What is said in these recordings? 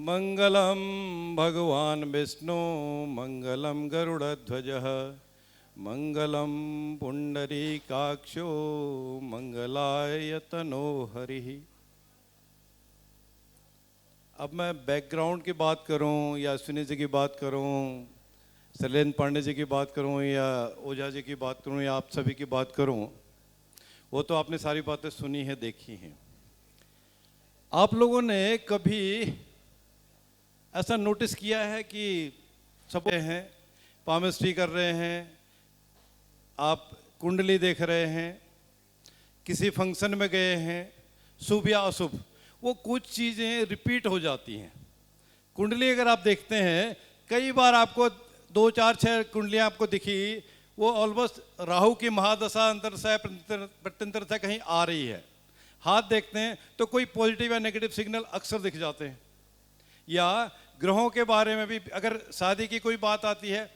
मंगलम भगवान विष्णु मंगलम गरुड़ध्वजः मंगलम पुंडरीकाक्षो मंगलाय तनो हरिः। अब मैं बैकग्राउंड की बात करूं या अश्विनी जी की बात करूं, शैलेंद्र पांडे जी की बात करूं या ओझा जी की बात करूं या आप सभी की बात करूं, वो तो आपने सारी बातें सुनी है, देखी हैं। आप लोगों ने कभी ऐसा नोटिस किया है कि सब हैं पामिस्ट्री कर रहे हैं, आप कुंडली देख रहे हैं, किसी फंक्शन में गए हैं, शुभ या अशुभ, वो कुछ चीज़ें रिपीट हो जाती हैं। कुंडली अगर आप देखते हैं, कई बार आपको 2, 4, 6 कुंडलियाँ आपको दिखी, वो ऑलमोस्ट राहु की महादशा अंतरदशा प्रत्यंतरदशा कहीं आ रही है। हाथ देखते हैं तो कोई पॉजिटिव या नेगेटिव सिग्नल अक्सर दिख जाते हैं। या ग्रहों के बारे में भी अगर शादी की कोई बात आती है,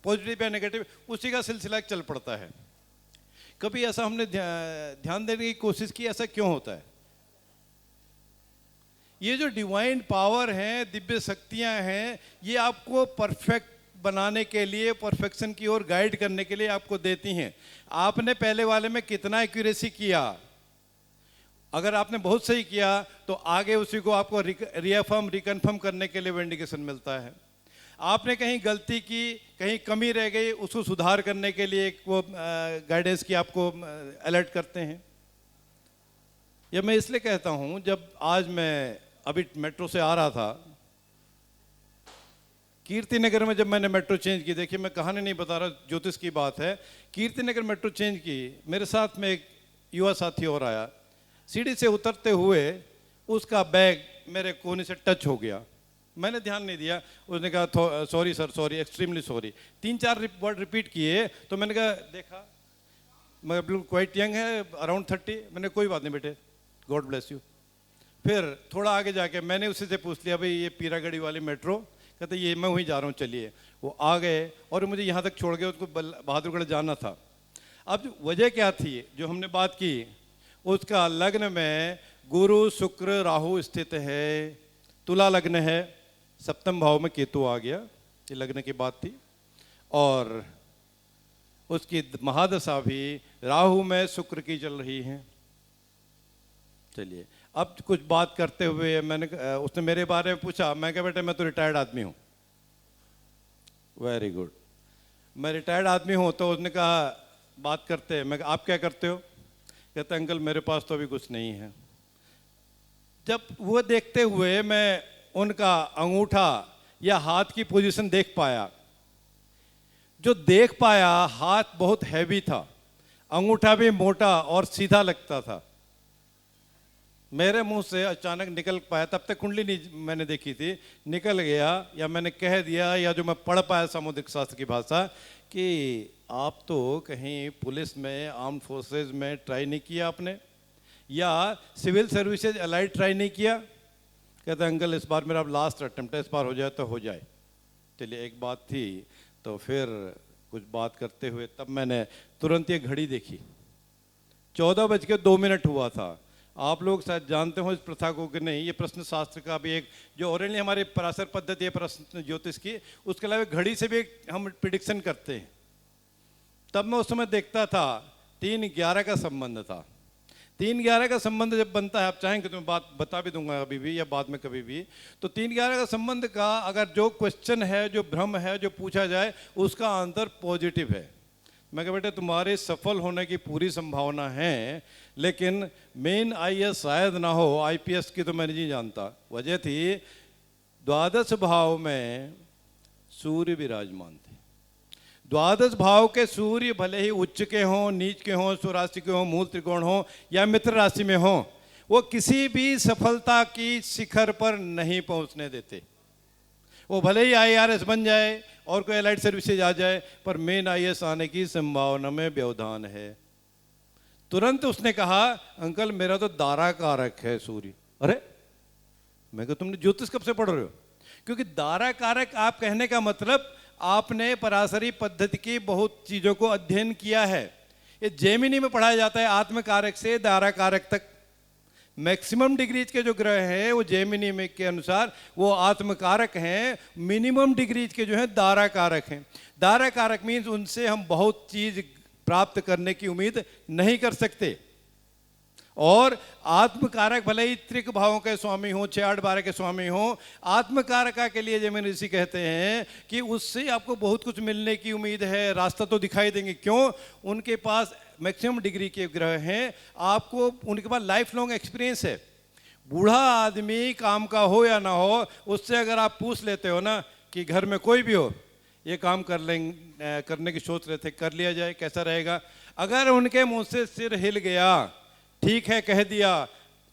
पॉजिटिव या नेगेटिव, उसी का सिलसिला चल पड़ता है। कभी ऐसा हमने ध्यान देने की कोशिश की, ऐसा क्यों होता है? ये जो डिवाइन पावर है, दिव्य शक्तियां हैं, ये आपको परफेक्ट बनाने के लिए, परफेक्शन की ओर गाइड करने के लिए आपको देती हैं। आपने पहले वाले में कितना एक्यूरेसी किया, अगर आपने बहुत सही किया तो आगे उसी को आपको रिअफर्म रिकन्फर्म करने के लिए विंडिकेशन मिलता है। आपने कहीं गलती की, कहीं कमी रह गई, उसको सुधार करने के लिए वो गाइडेंस की आपको अलर्ट करते हैं। यह मैं इसलिए कहता हूं, जब आज मैं अभी मेट्रो से आ रहा था, कीर्ति नगर में जब मैंने मेट्रो चेंज की, देखिए मैं कहानी नहीं बता रहा, ज्योतिष की बात है। कीर्ति नगर मेट्रो चेंज की, मेरे साथ में एक युवा साथी और आया। सीढ़ी से उतरते हुए उसका बैग मेरे कोने से टच हो गया, मैंने ध्यान नहीं दिया। उसने कहा sorry sir, sorry, extremely sorry. 3-4 word repeat किए तो मैंने कहा, देखा मैं बिल्कुल क्वाइट यंग है, अराउंड 30, मैंने कोई बात नहीं बेटे, गॉड ब्लेस यू। फिर थोड़ा आगे जाके मैंने उसी से पूछ लिया, भाई ये पीरागढ़ी वाली मेट्रो? कहते ये मैं वहीं जा रहा हूँ, चलिए। वो आ गए और मुझे यहाँ तक छोड़ गए, उसको बहादुरगढ़ जाना था। अब वजह क्या थी जो हमने बात की, उसका लग्न में गुरु शुक्र राहु स्थित है, तुला लग्न है, सप्तम भाव में केतु आ गया, ये लग्न की बात थी। और उसकी महादशा भी राहु में शुक्र की चल रही है। चलिए, अब कुछ बात करते हुए उसने मेरे बारे में पूछा, मैं कहा बेटे मैं तो रिटायर्ड आदमी हूँ। वेरी गुड, मैं रिटायर्ड आदमी हूँ। तो उसने कहा, बात करते हैं, मैं आप क्या करते हो? कहते अंकल मेरे पास तो अभी कुछ नहीं है। जब वो देखते हुए मैं उनका अंगूठा या हाथ की पोजीशन देख पाया, जो देख पाया, हाथ बहुत हैवी था, अंगूठा भी मोटा और सीधा लगता था। मेरे मुंह से अचानक निकल पाया, तब तक कुंडली नहीं मैंने देखी थी, निकल गया या मैंने कह दिया या जो मैं पढ़ पाया सामुद्रिक शास्त्र की भाषा, कि आप तो कहीं पुलिस में, आर्म फोर्सेस में ट्राई नहीं किया आपने, या सिविल सर्विसेज अलाइड ट्राई नहीं किया? कहते अंकल इस बार मेरा लास्ट अटेम्प्ट है, इस बार हो जाए तो हो जाए। चलिए, एक बात थी। तो फिर कुछ बात करते हुए तब मैंने तुरंत ये घड़ी देखी, 14:02 हुआ था। आप लोग शायद जानते हो इस प्रथा को कि नहीं, ये प्रश्न शास्त्र का भी एक जो ओरिजिनली हमारे पराशर पद्धति है प्रश्न ज्योतिष की, उसके अलावा घड़ी से भी हम प्रिडिक्शन करते हैं। तब मैं उस समय देखता था 3-11 का संबंध था। 3-11 का संबंध जब बनता है, आप चाहेंगे तो मैं बात बता भी दूंगा अभी भी या बाद में कभी भी, तो 3-11 का संबंध का अगर जो क्वेश्चन है, जो भ्रम है, जो पूछा जाए, उसका आंसर पॉजिटिव है। मैं कहा बेटे तुम्हारे सफल होने की पूरी संभावना है, लेकिन मेन आईएएस शायद ना हो, आईपीएस की तो मैं नहीं जानता। वजह थी द्वादश भाव में सूर्य विराजमान थे। द्वादश भाव के सूर्य भले ही उच्च के हों, नीच के हों, स्वराशि के हों, मूल त्रिकोण हों या मित्र राशि में हों, वो किसी भी सफलता की शिखर पर नहीं पहुंचने देते। वो भले ही आईआरएस बन जाए और कोई एलाइड सर्विसेज आ जाए, पर मेन आईएएस आने की संभावना में व्यवधान है। तुरंत उसने कहा अंकल मेरा तो दारा कारक है सूर्य। अरे मैं कहा तुमने ज्योतिष कब से पढ़ रहे हो? क्योंकि दारा कारक आप कहने का मतलब आपने पराशरी पद्धति की बहुत चीजों को अध्ययन किया है। ये जेमिनी में पढ़ाया जाता है, आत्म कारक से दारा कारक तक। मैक्सिमम डिग्रीज के जो ग्रह हैं वो जेमिनी में के अनुसार वो आत्मकारक हैं, मिनिमम डिग्रीज के जो हैं दारा कारक हैं। दारा कारक मीन्स उनसे हम बहुत चीज प्राप्त करने की उम्मीद नहीं कर सकते। और आत्मकारक भले ही त्रिक भावों के स्वामी हो, 6 8 12 के स्वामी हो, आत्मकारका के लिए जेमिनी ऋषि कहते हैं कि उससे आपको बहुत कुछ मिलने की उम्मीद है, रास्ता तो दिखाई देंगे। क्यों? उनके पास मैक्सिमम डिग्री के ग्रह हैं, आपको उनके पास लाइफ लॉन्ग एक्सपीरियंस है। बूढ़ा आदमी काम का हो या ना हो, उससे अगर आप पूछ लेते हो ना कि घर में कोई भी हो, ये काम करने की सोच रहे थे, कर लिया जाए, कैसा रहेगा? अगर उनके मुंह से सिर हिल गया, ठीक है कह दिया,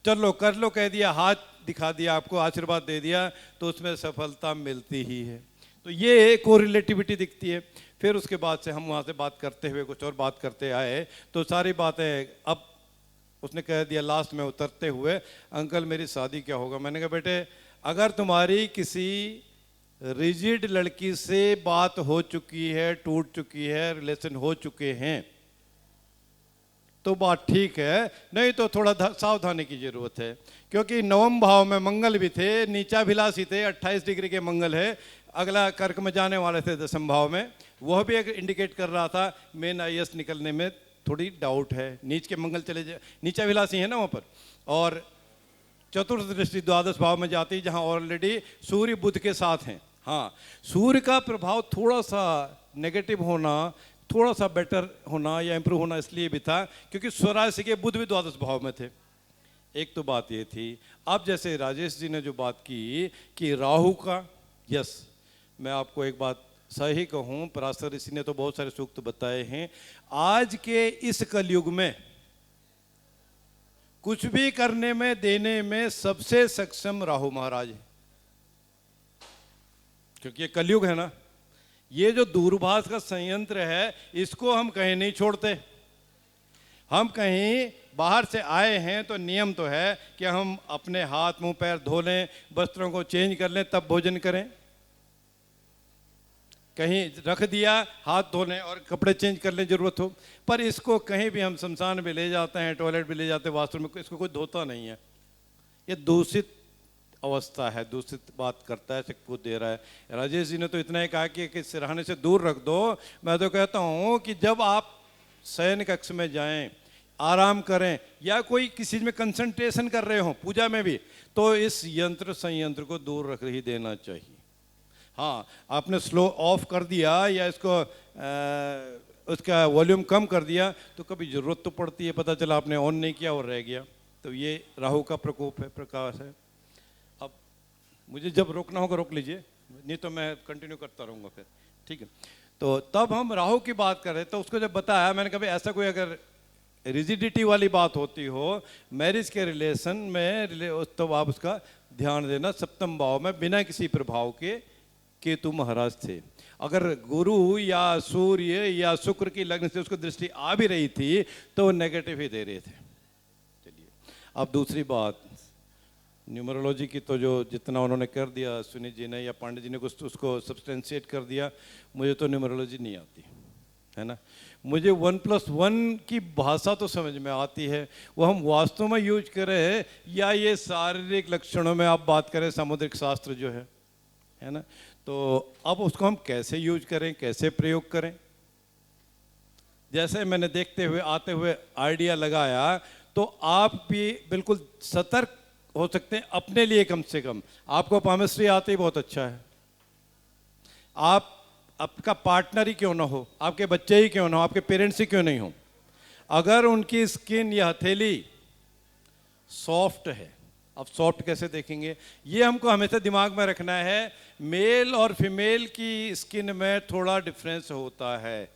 चलो कर लो कह दिया, हाथ दिखा दिया, आपको आशीर्वाद दे दिया, तो उसमें सफलता मिलती ही है। तो ये कोरिलेटिविटी दिखती है। फिर उसके बाद से हम वहाँ से बात करते हुए कुछ और बात करते आए, तो सारी बातें अब उसने कह दिया लास्ट में उतरते हुए, अंकल मेरी शादी क्या होगा? मैंने कहा बेटे, अगर तुम्हारी किसी रिजिड लड़की से बात हो चुकी है, टूट चुकी है, रिलेशन हो चुके हैं, तो बात ठीक है, नहीं तो थोड़ा सावधानी की जरूरत है। क्योंकि नवम भाव में मंगल भी थे, नीचाभिलाषी थे, 28 डिग्री के मंगल है, अगला कर्क में जाने वाले थे दसम भाव में, वह भी एक इंडिकेट कर रहा था मेन IAS निकलने में थोड़ी डाउट है। नीच के मंगल चले जाए, नीचाभिलाषी है ना वहाँ पर। और चतुर्थ दृष्टि द्वादश भाव में जाती, जहाँ ऑलरेडी सूर्य बुध के साथ हैं। हाँ, सूर्य का प्रभाव थोड़ा सा नेगेटिव होना, थोड़ा सा बेटर होना या इंप्रूव होना इसलिए भी था क्योंकि स्वराशि के बुध भी द्वादश भाव में थे। एक तो बात ये थी। अब जैसे राजेश जी ने जो बात की कि राहु का, यस, मैं आपको एक बात सही कहूँ, पराशर ऋषि ने तो बहुत सारे सूक्त बताए हैं। आज के इस कलयुग में कुछ भी करने में, देने में सबसे सक्षम राहु महाराज है। क्योंकि ये कलयुग है ना, ये जो दूरभाष का संयंत्र है, इसको हम कहीं नहीं छोड़ते। हम कहीं बाहर से आए हैं तो नियम तो है कि हम अपने हाथ मुंह पैर धो लें, वस्त्रों को चेंज कर लें, तब भोजन करें। कहीं रख दिया, हाथ धो लें और कपड़े चेंज कर लें जरूरत हो। पर इसको कहीं भी हम शमशान भी ले जाते हैं, टॉयलेट भी ले जाते हैं, वाशरूम में, इसको कोई धोता नहीं है। ये दूषित अवस्था है, दूषित बात करता है, सबको दे रहा है। राजेश जी ने तो इतना ही कहा कि सिरहाने से दूर रख दो। मैं तो कहता हूँ कि जब आप शयन कक्ष में जाएं, आराम करें, या कोई किसी चीज में कंसंट्रेशन कर रहे हो, पूजा में भी, तो इस यंत्र संयंत्र को दूर रख ही देना चाहिए। हाँ, आपने स्लो ऑफ कर दिया या इसको उसका वॉल्यूम कम कर दिया तो कभी जरूरत तो पड़ती है, पता चला आपने ऑन नहीं किया और रह गया, तो ये राहु का प्रकोप है, प्रकाश है। अब मुझे जब रोकना होगा रोक लीजिए, नहीं तो मैं कंटिन्यू करता रहूँगा फिर, ठीक है। तो तब हम राहु की बात कर रहे, तो उसको जब बताया मैंने, कभी ऐसा कोई अगर रिजिडिटी वाली बात होती हो मैरिज के रिलेशन में, तो आप उसका ध्यान देना। सप्तम भाव में बिना किसी प्रभाव के केतु महाराज थे। अगर गुरु या सूर्य या शुक्र की लग्न से उसको दृष्टि आ भी रही थी तो नेगेटिव ही दे रहे थे। चलिए, अब दूसरी बात, न्यूमरोलॉजी की तो जो जितना उन्होंने कर दिया सुनीत जी ने या पांडे जी ने कुछ उसको सब्सटेंशिएट कर दिया। मुझे तो न्यूमरोलॉजी नहीं आती है ना, मुझे 1+1 की भाषा तो समझ में आती है, वो हम वास्तव में यूज करें या ये शारीरिक लक्षणों में आप बात करें, सामुद्रिक शास्त्र जो है ना, तो अब उसको हम कैसे यूज करें, कैसे प्रयोग करें। जैसे मैंने देखते हुए आते हुए आइडिया लगाया, तो आप भी बिल्कुल सतर्क हो सकते हैं अपने लिए। कम से कम आपको पामिस्ट्री आती ही बहुत अच्छा है, आप आपका पार्टनर ही क्यों ना हो, आपके बच्चे ही क्यों ना हो, आपके पेरेंट्स ही क्यों नहीं हो, अगर उनकी स्किन या हथेली सॉफ्ट है, अब सॉफ्ट कैसे देखेंगे, ये हमको हमेशा दिमाग में रखना है। मेल और फीमेल की स्किन में थोड़ा डिफरेंस होता है,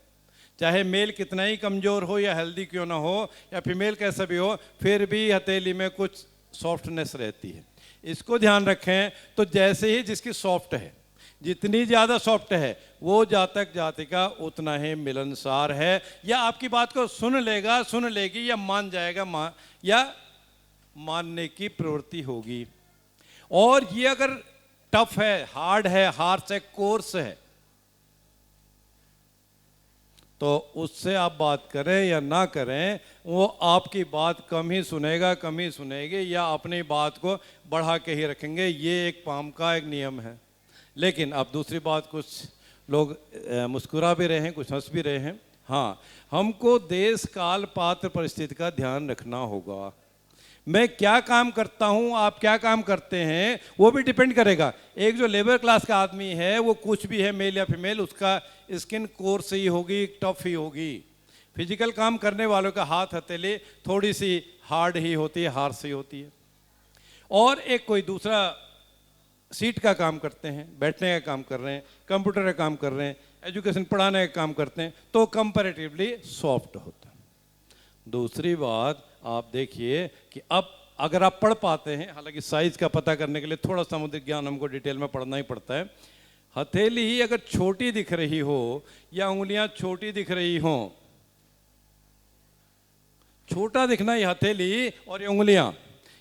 चाहे मेल कितना ही कमजोर हो या हेल्दी क्यों ना हो, या फीमेल कैसा भी हो, फिर भी हथेली में कुछ सॉफ्टनेस रहती है। इसको ध्यान रखें। तो जैसे ही जिसकी सॉफ्ट है, जितनी ज़्यादा सॉफ्ट है वो जातक जातिका उतना ही मिलनसार है, या आपकी बात को सुन लेगा, सुन लेगी, या मान जाएगा, या मानने की प्रवृत्ति होगी। और ये अगर टफ है, हार्ड है, हार्श है, कोर्स है, तो उससे आप बात करें या ना करें, वो आपकी बात कम ही सुनेगा, कम ही सुनेगी, या अपनी बात को बढ़ा के ही रखेंगे। ये एक पाम का एक नियम है। लेकिन अब दूसरी बात, कुछ लोग मुस्कुरा भी रहे हैं, कुछ हंस भी रहे हैं। हाँ, हमको देश काल पात्र परिस्थिति का ध्यान रखना होगा। मैं क्या काम करता हूं, आप क्या काम करते हैं, वो भी डिपेंड करेगा। एक जो लेबर क्लास का आदमी है, वो कुछ भी है, मेल या फीमेल, उसका स्किन कोर्स ही होगी, टफ ही होगी। फिजिकल काम करने वालों का हाथ हथेली थोड़ी सी हार्ड ही होती है, हार्श ही होती है। और एक कोई दूसरा सीट का काम करते हैं, बैठने का काम कर रहे हैं, कंप्यूटर का काम कर रहे हैं, एजुकेशन पढ़ाने का काम करते हैं, तो कंपैरेटिवली सॉफ्ट होता है। दूसरी बात आप देखिए कि अब अगर आप पढ़ पाते हैं, हालांकि साइज का पता करने के लिए थोड़ा समुद्री ज्ञान हमको डिटेल में पढ़ना ही पड़ता है। हथेली ही अगर छोटी दिख रही हो या उंगलियां छोटी दिख रही हो, छोटा दिखना ये हथेली और ये उंगलियां,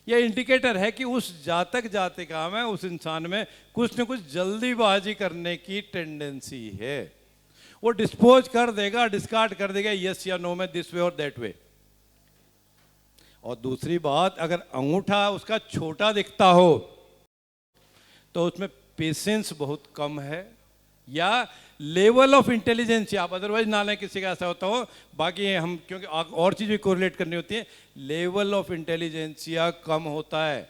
ये इंडिकेटर है कि उस जातक जातिका में, उस इंसान में कुछ न कुछ जल्दीबाजी करने की टेंडेंसी है। वो डिस्पोज कर देगा, डिस्कार्ड कर देगा, यस या नो में, दिस वे और दैट वे। और दूसरी बात, अगर अंगूठा उसका छोटा दिखता हो तो उसमें पेशेंस बहुत कम है, या लेवल ऑफ इंटेलिजेंस, आप अदरवाइज ना लें, किसी का ऐसा होता हो। बाकी हम क्योंकि और चीज़ भी कोरिलेट करनी होती है, लेवल ऑफ इंटेलिजेंसिया कम होता है।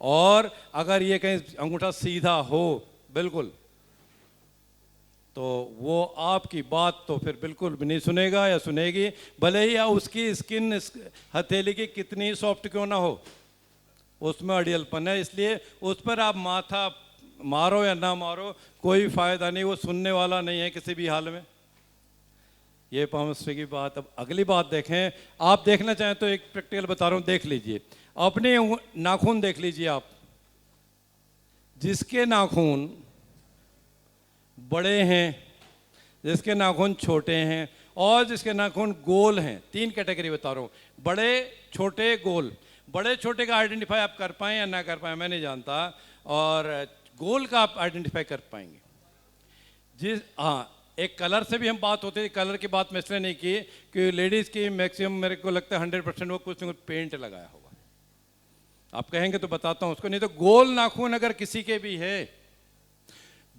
और अगर ये कहीं अंगूठा सीधा हो बिल्कुल, तो वो आपकी बात तो फिर बिल्कुल भी नहीं सुनेगा या सुनेगी, भले ही उसकी स्किन हथेली की कितनी सॉफ्ट क्यों ना हो, उसमें अड़ियलपन है। इसलिए उस पर आप माथा मारो या ना मारो, कोई फायदा नहीं, वो सुनने वाला नहीं है किसी भी हाल में। ये पामस्वी की बात। अब अगली बात देखें, आप देखना चाहें तो एक प्रैक्टिकल बता रहा हूं, देख लीजिए। अपने नाखून देख लीजिए आप, जिसके नाखून बड़े हैं, जिसके नाखून छोटे हैं, और जिसके नाखून गोल हैं, तीन कैटेगरी बता रहा हूँ, बड़े, छोटे, गोल। बड़े छोटे का आइडेंटिफाई आप कर पाएँ या ना कर पाएँ मैं नहीं जानता, और गोल का आप आइडेंटिफाई कर पाएंगे। हाँ, एक कलर से भी हम बात होती है। कलर की बात मैं इसलिए नहीं की कि लेडीज़ की मैक्सिमम मेरे को लगता है 100% वो कुछ न कुछ पेंट लगाया होगा। आप कहेंगे तो बताता हूँ उसको। नहीं तो गोल नाखून अगर किसी के भी है,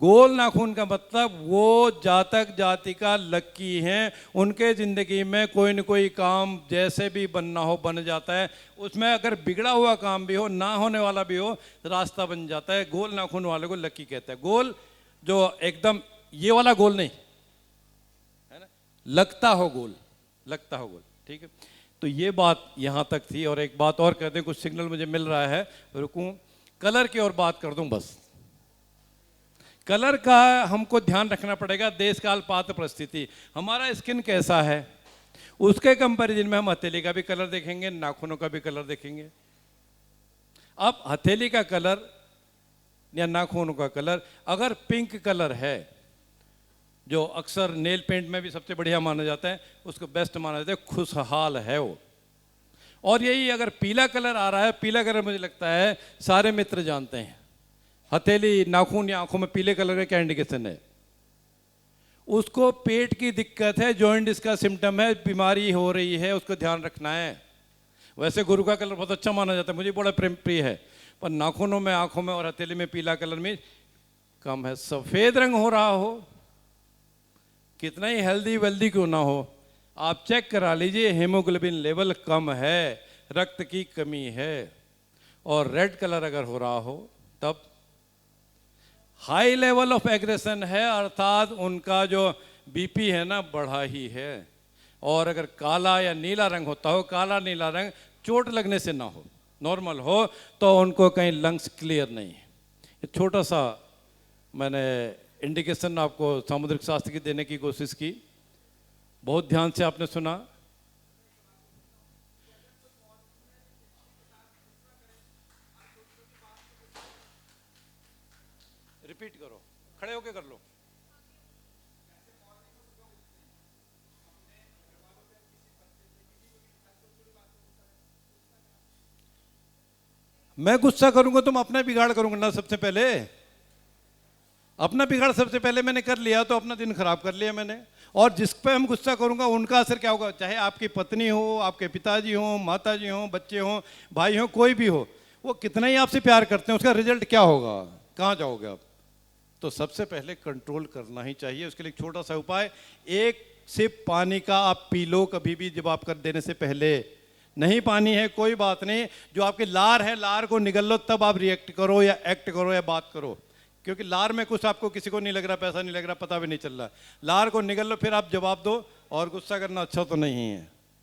गोल नाखून का मतलब वो जातक जातिका लक्की हैं, उनके ज़िंदगी में कोई न कोई काम जैसे भी बनना हो बन जाता है। उसमें अगर बिगड़ा हुआ काम भी हो, ना होने वाला भी हो, रास्ता बन जाता है। गोल नाखून वाले को लक्की कहते हैं। गोल जो एकदम ये वाला गोल नहीं है ना, लगता हो गोल, लगता हो गोल, ठीक है। तो ये बात यहाँ तक थी। और एक बात और कहते हैं, कुछ सिग्नल मुझे मिल रहा है, रुकूं, कलर की और बात कर दूं बस। कलर का हमको ध्यान रखना पड़ेगा। देश काल पात्र परिस्थिति, हमारा स्किन कैसा है, उसके कंपैरिजन में हम हथेली का भी कलर देखेंगे, नाखूनों का भी कलर देखेंगे। अब हथेली का कलर या नाखूनों का कलर अगर पिंक कलर है, जो अक्सर नेल पेंट में भी सबसे बढ़िया माना जाता है, उसको बेस्ट माना जाता है, खुशहाल है वो। और यही अगर पीला कलर आ रहा है, पीला कलर मुझे लगता है सारे मित्र जानते हैं। हथेली, नाखून या आंखों में पीले कलर का क्या इंडिकेशन है? उसको पेट की दिक्कत है, जॉइंटिस का सिम्टम है, बीमारी हो रही है, उसको ध्यान रखना है। वैसे गुरु का कलर बहुत अच्छा माना जाता है, मुझे बड़ा प्रिय है, पर नाखूनों में, आंखों में और हथेली में पीला कलर में कम है। सफेद रंग हो रहा हो, कितना ही हेल्दी वेल्दी क्यों ना हो, आप चेक करा लीजिए, हीमोग्लोबिन लेवल कम है, रक्त की कमी है। और रेड कलर अगर हो रहा हो तब हाई लेवल ऑफ एग्रेशन है, अर्थात उनका जो बीपी है ना बढ़ा ही है। और अगर काला या नीला रंग होता हो, काला नीला रंग चोट लगने से ना हो, नॉर्मल हो, तो उनको कहीं लंग्स क्लियर नहीं है। छोटा सा मैंने इंडिकेशन आपको सामुद्रिक शास्त्र की देने की कोशिश की, बहुत ध्यान से आपने सुना। रिपीट करो, खड़े होके कर लो। मैं गुस्सा करूंगा तुम अपना बिगाड़ करूंगा ना सबसे पहले। अपना बिगाड़ सबसे पहले मैंने कर लिया तो अपना दिन खराब कर लिया मैंने। और जिस पे हम गुस्सा करूंगा उनका असर क्या होगा, चाहे आपकी पत्नी हो, आपके पिताजी हो, माताजी हो, बच्चे हो, भाई हो, कोई भी हो, वो कितना ही आपसे प्यार करते हैं, उसका रिजल्ट क्या होगा, कहाँ जाओगे आप। तो सबसे पहले कंट्रोल करना ही चाहिए। उसके लिए एक छोटा सा उपाय, एक सिप पानी का आप पी लो कभी भी जवाब कर देने से पहले। नहीं पानी है कोई बात नहीं, जो आपके लार है लार को निगल लो, तब आप रिएक्ट करो या एक्ट करो या बात करो। क्योंकि लार में कुछ आपको किसी को नहीं लग रहा, पैसा नहीं लग रहा, पता भी नहीं चल रहा, लार को निगल लो फिर आप जवाब दो। और गुस्सा करना अच्छा तो नहीं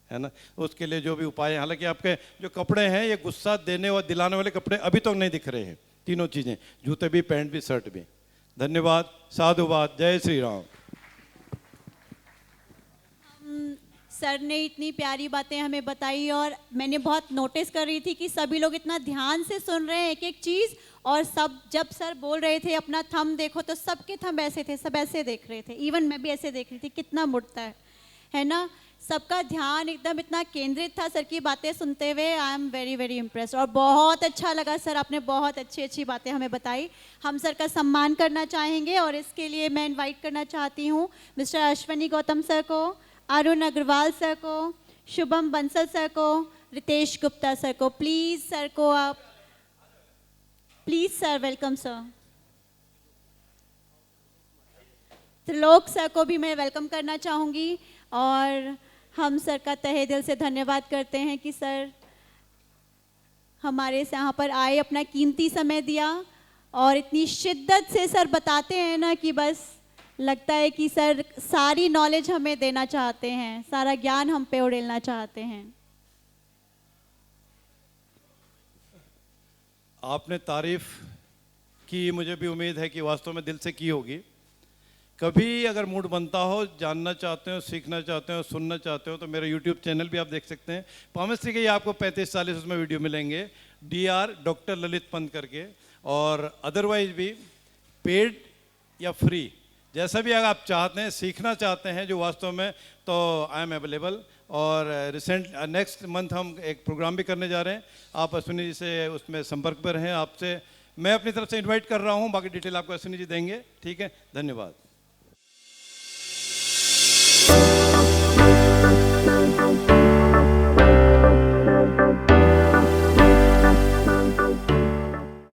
है ना। उसके लिए जो भी उपाय है, हालांकि आपके जो कपड़े हैं ये गुस्सा देने और दिलाने वाले कपड़े अभी तक नहीं दिख रहे हैं, तीनों चीज़ें, जूते भी, पैंट भी, शर्ट भी। धन्यवाद, साधुवाद, जय श्री राम। सर ने इतनी प्यारी बातें हमें बताई और मैंने बहुत नोटिस कर रही थी कि सभी लोग इतना ध्यान से सुन रहे हैं एक एक चीज़। और सब जब सर बोल रहे थे अपना थंब देखो तो सबके थंब ऐसे थे, सब ऐसे देख रहे थे, इवन मैं भी ऐसे देख रही थी, कितना मुड़ता है ना। सबका ध्यान एकदम इतना केंद्रित था सर की बातें सुनते हुए। I am very very impressed और बहुत अच्छा लगा सर, आपने बहुत अच्छी अच्छी बातें हमें बताई। हम सर का सम्मान करना चाहेंगे और इसके लिए मैं इनवाइट करना चाहती हूँ मिस्टर अश्वनी गौतम सर को, अरुण अग्रवाल सर को, शुभम बंसल सर को, रितेश गुप्ता सर को। प्लीज़ सर को आप, please sir, welcome sir. Trilok sir को भी मैं वेलकम करना चाहूँगी और हम सर का तहे दिल से धन्यवाद करते हैं कि सर हमारे यहाँ पर आए, अपना कीमती समय दिया और इतनी शिद्दत से सर बताते हैं ना कि बस लगता है कि सर सारी नॉलेज हमें देना चाहते हैं, सारा ज्ञान हम पे उड़ेलना चाहते हैं। आपने तारीफ की, मुझे भी उम्मीद है कि वास्तव में दिल से की होगी। कभी अगर मूड बनता हो, जानना चाहते हो, सीखना चाहते हो, सुनना चाहते हो, तो मेरा YouTube चैनल भी आप देख सकते हैं। पामेस्ट्री के आपको 35-40 उसमें वीडियो मिलेंगे, DR डॉक्टर ललित पंत करके। और अदरवाइज भी पेड या फ्री, जैसा भी अगर आप चाहते हैं, सीखना चाहते हैं जो वास्तव में, तो आई एम अवेलेबल। और नेक्स्ट मंथ हम एक प्रोग्राम भी करने जा रहे हैं, आप अश्विनी जी से उसमें संपर्क पर हैं। आपसे मैं अपनी तरफ से इनवाइट कर रहा हूँ, बाकी डिटेल आपको अश्विनी जी देंगे। ठीक है, धन्यवाद।